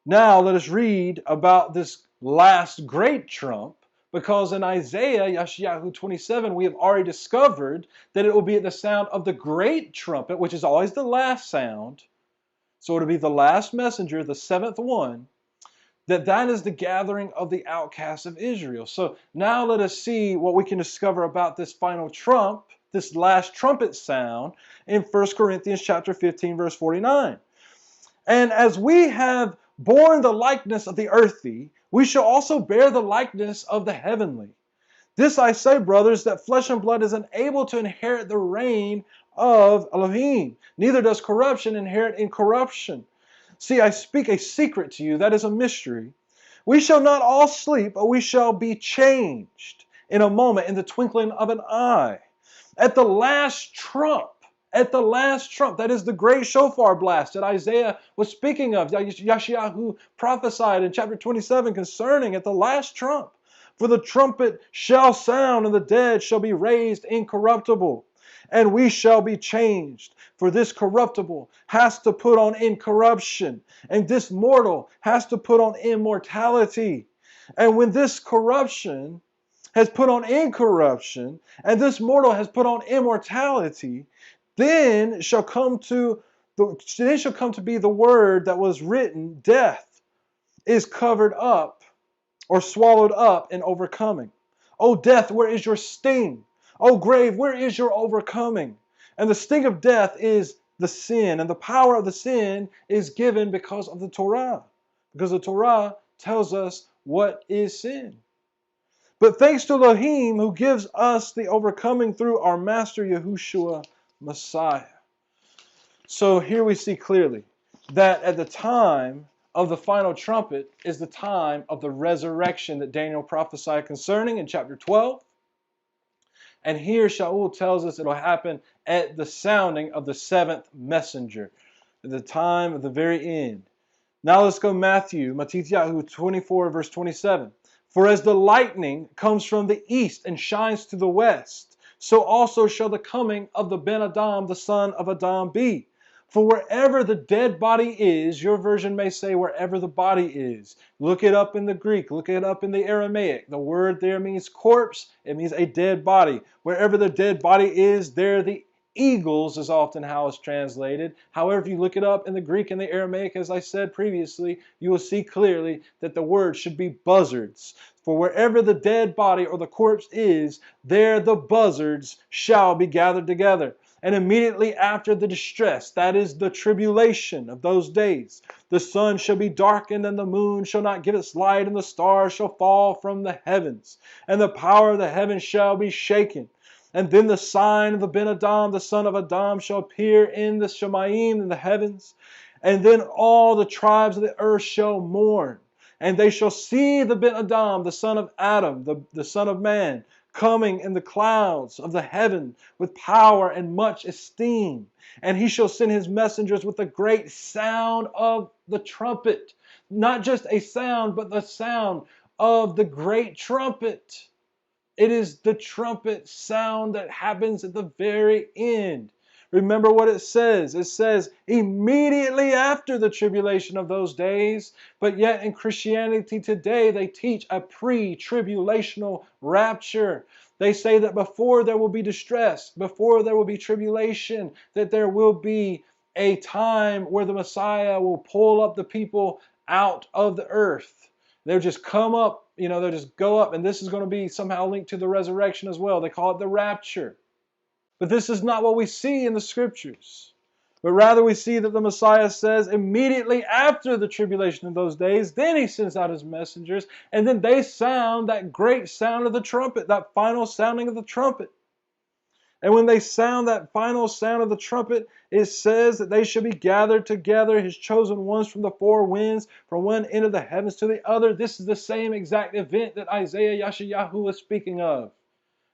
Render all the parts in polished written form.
Now let us read about this last great trump, because in Isaiah, Yeshayahu 27, we have already discovered that it will be at the sound of the great trumpet, which is always the last sound. So it'll be the last messenger, the seventh one, that is the gathering of the outcasts of Israel. So now let us see what we can discover about this final trump, this last trumpet sound, in 1 Corinthians chapter 15, verse 49. And as we have borne the likeness of the earthly, we shall also bear the likeness of the heavenly. This I say, brothers, that flesh and blood is unable to inherit the reign of Elohim. Neither does corruption inherit incorruption. See, I speak a secret to you, that is a mystery. We shall not all sleep, but we shall be changed in a moment, in the twinkling of an eye. At the last trump, that is the great shofar blast that Isaiah was speaking of. Yeshayahu prophesied in chapter 27 concerning at the last trump. For the trumpet shall sound, and the dead shall be raised incorruptible, and we shall be changed. For this corruptible has to put on incorruption, and this mortal has to put on immortality. And when this corruption has put on incorruption, and this mortal has put on immortality, then shall come to be the word that was written, death is covered up or swallowed up in overcoming. O death, where is your sting? O grave, where is your overcoming? And the sting of death is the sin, and the power of the sin is given because of the Torah. Because the Torah tells us what is sin. But thanks to Elohim, who gives us the overcoming through our Master Yahushua Messiah. So here we see clearly that at the time of the final trumpet is the time of the resurrection that Daniel prophesied concerning in chapter 12. And here Shaul tells us it will happen at the sounding of the seventh messenger, at the time of the very end. Now let's go Matthew 24, verse 27. For as the lightning comes from the east and shines to the west, so also shall the coming of the Ben Adam, the son of Adam, be. For wherever the dead body is, your version may say wherever the body is. Look it up in the Greek. Look it up in the Aramaic. The word there means corpse. It means a dead body. Wherever the dead body is, there the eagles is often how it's translated. However, if you look it up in the Greek and the Aramaic, as I said previously, you will see clearly that the word should be buzzards. For wherever the dead body or the corpse is, there the buzzards shall be gathered together. And immediately after the distress, that is the tribulation of those days, the sun shall be darkened, and the moon shall not give its light, and the stars shall fall from the heavens, and the power of the heavens shall be shaken. And then the sign of the Ben Adam, the son of Adam, shall appear in the Shemayim, in the heavens. And then all the tribes of the earth shall mourn. And they shall see the Ben Adam, the son of Adam, the son of man, coming in the clouds of the heaven with power and much esteem. And he shall send his messengers with a great sound of the trumpet. Not just a sound, but the sound of the great trumpet. It is the trumpet sound that happens at the very end. Remember what it says. It says immediately after the tribulation of those days. But yet in Christianity today, they teach a pre-tribulational rapture. They say that before there will be distress, before there will be tribulation, that there will be a time where the Messiah will pull up the people out of the earth. They'll just come up, they'll just go up. And this is going to be somehow linked to the resurrection as well. They call it the rapture. But this is not what we see in the scriptures. But rather we see that the Messiah says immediately after the tribulation of those days, then he sends out his messengers, and then they sound that great sound of the trumpet, that final sounding of the trumpet. And when they sound that final sound of the trumpet, it says that they shall be gathered together, his chosen ones from the four winds, from one end of the heavens to the other. This is the same exact event that Isaiah Yeshayahu was speaking of.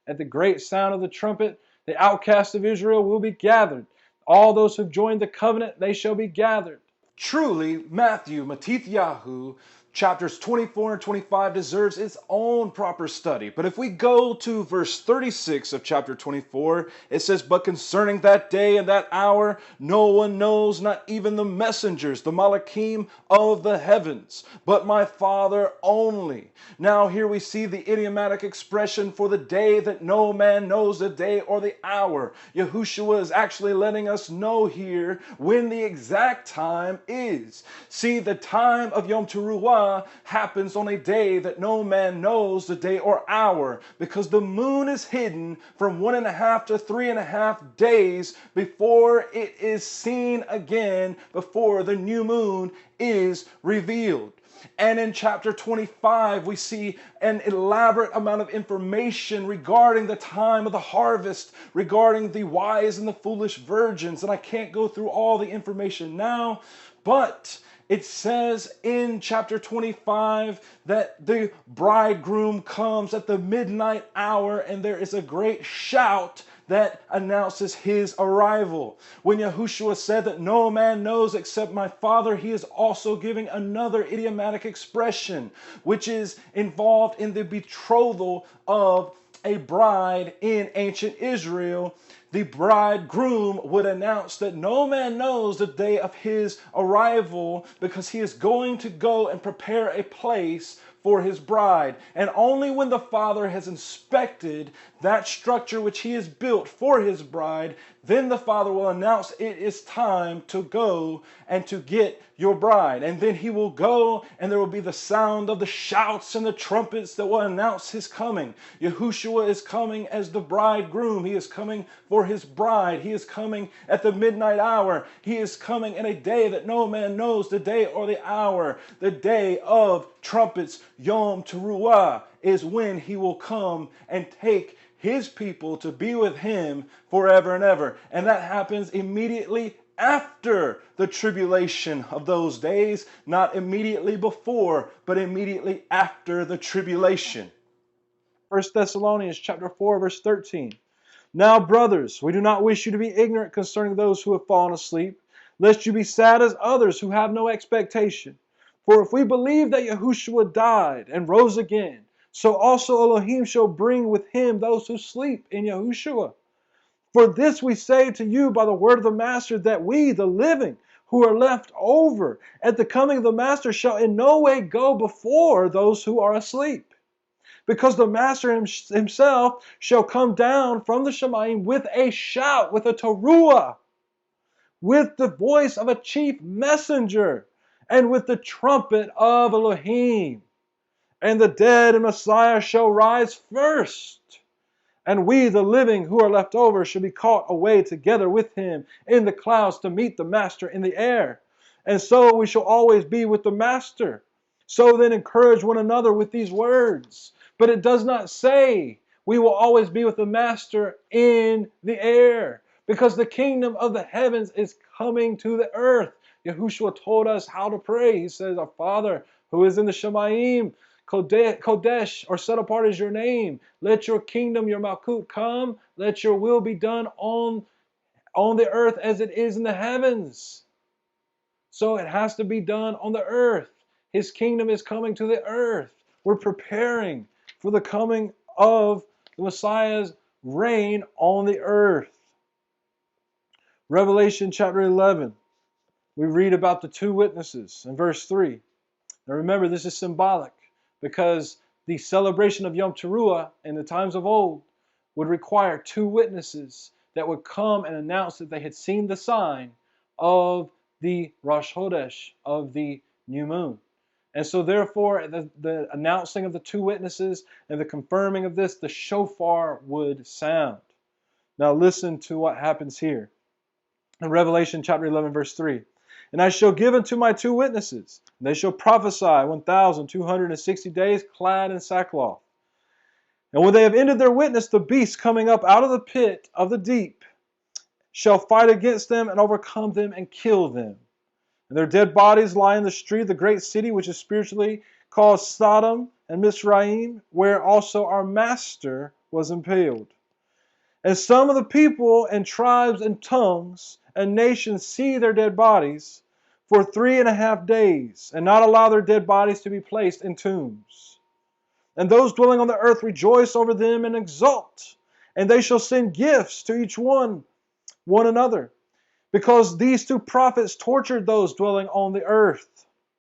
At the great sound of the trumpet, the outcasts of Israel will be gathered. All those who've joined the covenant, they shall be gathered. Truly, Matthew, Matithyahu, chapters 24 and 25 deserves its own proper study. But if we go to verse 36 of chapter 24, it says, "But concerning that day and that hour, no one knows, not even the messengers, the malachim of the heavens, but my Father only." Now here we see the idiomatic expression for the day that no man knows the day or the hour. Yahushua is actually letting us know here when the exact time is. See, the time of Yom Teruah happens on a day that no man knows the day or hour, because the moon is hidden from 1.5 to 3.5 days before it is seen again, before the new moon is revealed. And in chapter 25, we see an elaborate amount of information regarding the time of the harvest, regarding the wise and the foolish virgins. And I can't go through all the information now, but it says in chapter 25 that the bridegroom comes at the midnight hour, and there is a great shout that announces his arrival. When Yahushua said that no man knows except my Father, he is also giving another idiomatic expression, which is involved in the betrothal of a bride in ancient Israel. The bridegroom would announce that no man knows the day of his arrival, because he is going to go and prepare a place for his bride. And only when the Father has inspected that structure which he has built for his bride, then the Father will announce it is time to go and to get your bride. And then he will go, and there will be the sound of the shouts and the trumpets that will announce his coming. Yahushua is coming as the bridegroom. He is coming for his bride. He is coming at the midnight hour. He is coming in a day that no man knows the day or the hour. The day of trumpets, Yom Teruah, is when he will come and take his people to be with him forever and ever. And that happens immediately after the tribulation of those days, not immediately before, but immediately after the tribulation. 1 Thessalonians chapter 4, verse 13. "Now, brothers, we do not wish you to be ignorant concerning those who have fallen asleep, lest you be sad as others who have no expectation. For if we believe that Yahushua died and rose again, so also Elohim shall bring with him those who sleep in Yahushua. For this we say to you by the word of the Master, that we, the living, who are left over at the coming of the Master, shall in no way go before those who are asleep. Because the Master himself shall come down from the Shemayim with a shout, with a teruah, with the voice of a chief messenger, and with the trumpet of Elohim. And the dead in Messiah shall rise first. And we, the living who are left over, shall be caught away together with him in the clouds to meet the Master in the air. And so we shall always be with the Master. So then encourage one another with these words." But it does not say we will always be with the Master in the air, because the kingdom of the heavens is coming to the earth. Yahushua told us how to pray. He says, "Our Father who is in the Shemayim, Kodesh, or set apart is your name. Let your kingdom, your Malkut, come. Let your will be done on the earth as it is in the heavens." So it has to be done on the earth. His kingdom is coming to the earth. We're preparing for the coming of the Messiah's reign on the earth. Revelation chapter 11. We read about the two witnesses in verse 3. Now remember, this is symbolic, because the celebration of Yom Teruah in the times of old would require two witnesses that would come and announce that they had seen the sign of the Rosh Chodesh, of the new moon. And so therefore, the announcing of the two witnesses and the confirming of this, the shofar would sound. Now listen to what happens here. In Revelation chapter 11, verse 3. "And I shall give unto my two witnesses, and they shall prophesy 1,260 days, clad in sackcloth. And when they have ended their witness, the beast coming up out of the pit of the deep shall fight against them and overcome them and kill them. And their dead bodies lie in the street of the great city, which is spiritually called Sodom and Mizraim, where also our Master was impaled. And some of the people and tribes and tongues and nations see their dead bodies, for 3.5 days, and not allow their dead bodies to be placed in tombs. And those dwelling on the earth rejoice over them and exult, and they shall send gifts to each one another, because these two prophets tortured those dwelling on the earth.